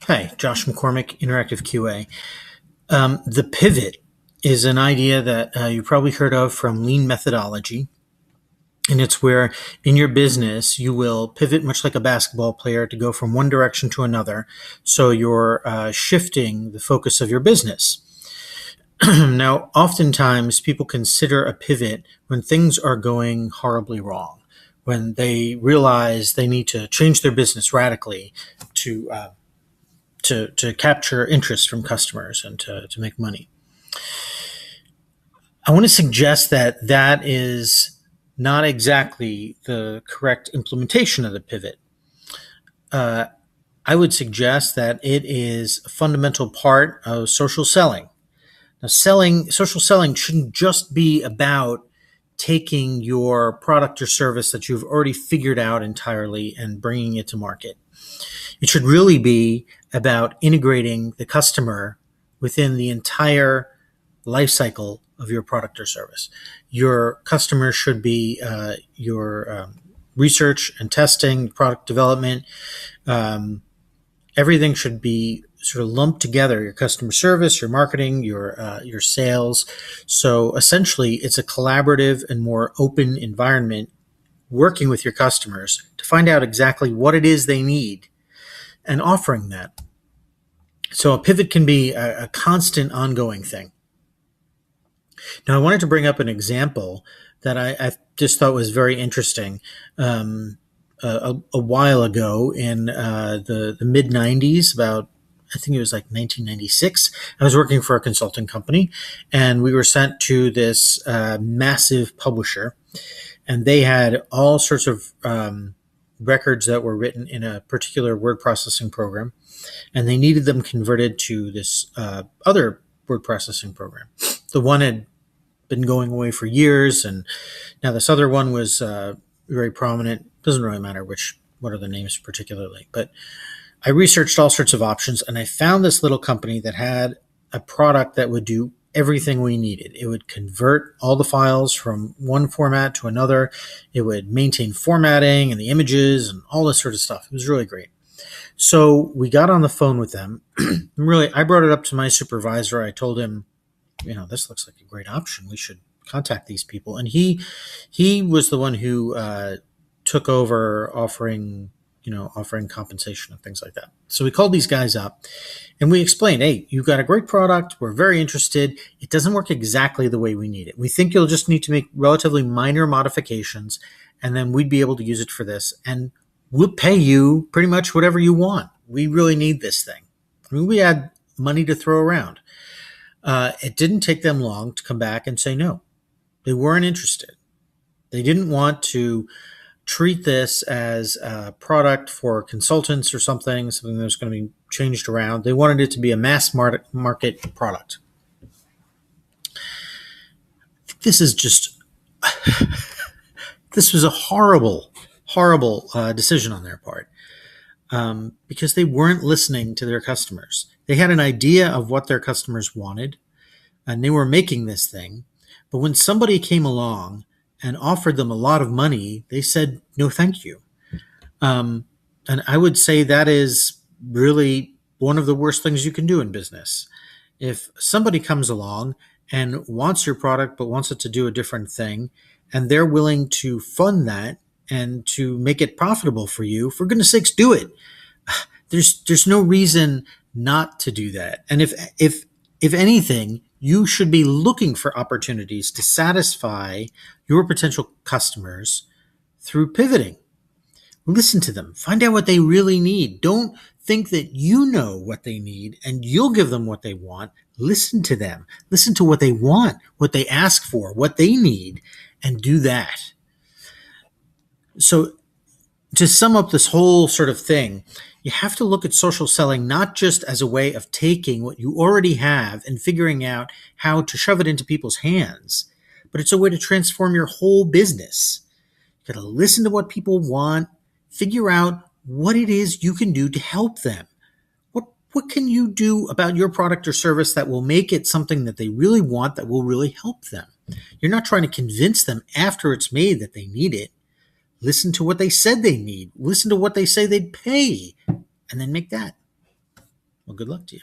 Hi, Josh McCormick, Interactive QA. The pivot is an idea that you probably heard of from lean methodology. And it's where in your business you will pivot much like a basketball player to go from one direction to another. So you're shifting the focus of your business. Now, oftentimes people consider a pivot when things are going horribly wrong, when they realize they need to change their business radically to to capture interest from customers and to make money. I want to suggest that that is not exactly the correct implementation of the pivot. I would suggest that it is a fundamental part of social selling. Now, social selling shouldn't just be about taking your product or service that you've already figured out entirely and bringing it to market. It should really be about integrating the customer within the entire life cycle of your product or service. Your customer should be your research and testing, product development. Everything should be sort of lumped together: your customer service, your marketing, your sales. So essentially, it's a collaborative and more open environment working with your customers to find out exactly what it is they need and offering that. So a pivot can be a constant, ongoing thing. Now, I wanted to bring up an example that I just thought was very interesting. A while ago in the mid 90s, about I think it was like 1996, I was working for a consulting company, and we were sent to this massive publisher, and they had all sorts of records that were written in a particular word processing program, and they needed them converted to this other word processing program. The one had been going away for years, and now this other one was very prominent. Doesn't really matter what are the names particularly, but I researched all sorts of options, and I found this little company that had a product that would do everything we needed. It would convert all the files from one format to another. It would maintain formatting and the images and all this sort of stuff. It was really great. So we got on the phone with them. Really, I brought it up to my supervisor. I told him, this looks like a great option. We should contact these people. And he was the one who took over offering compensation and things like that. So we called these guys up and we explained, hey, you've got a great product. We're very interested. It doesn't work exactly the way we need it. We think you'll just need to make relatively minor modifications, and then we'd be able to use it for this. And we'll pay you pretty much whatever you want. We really need this thing. I mean, we had money to throw around. It didn't take them long to come back and say no. They weren't interested. They didn't want to treat this as a product for consultants or something that was going to be changed around. They wanted it to be a mass market product. I think this is just, this was a horrible decision on their part, because they weren't listening to their customers. They had an idea of what their customers wanted, and they were making this thing. But when somebody came along and offered them a lot of money, they said, no, thank you. And I would say that is really one of the worst things you can do in business. If somebody comes along and wants your product but wants it to do a different thing, and they're willing to fund that and to make it profitable for you, for goodness sakes, do it. There's no reason not to do that. And if anything, you should be looking for opportunities to satisfy your potential customers through pivoting. Listen to them. Find out what they really need. Don't think that you know what they need and you'll give them what they want. Listen to them. Listen to what they want, what they ask for, what they need, and do that. So to sum up this whole sort of thing, you have to look at social selling not just as a way of taking what you already have and figuring out how to shove it into people's hands, but it's a way to transform your whole business. You got to listen to what people want, figure out what it is you can do to help them. What can you do about your product or service that will make it something that they really want, that will really help them? You're not trying to convince them after it's made that they need it. Listen to what they said they need. Listen to what they say they'd pay, and then make that. Well, good luck to you.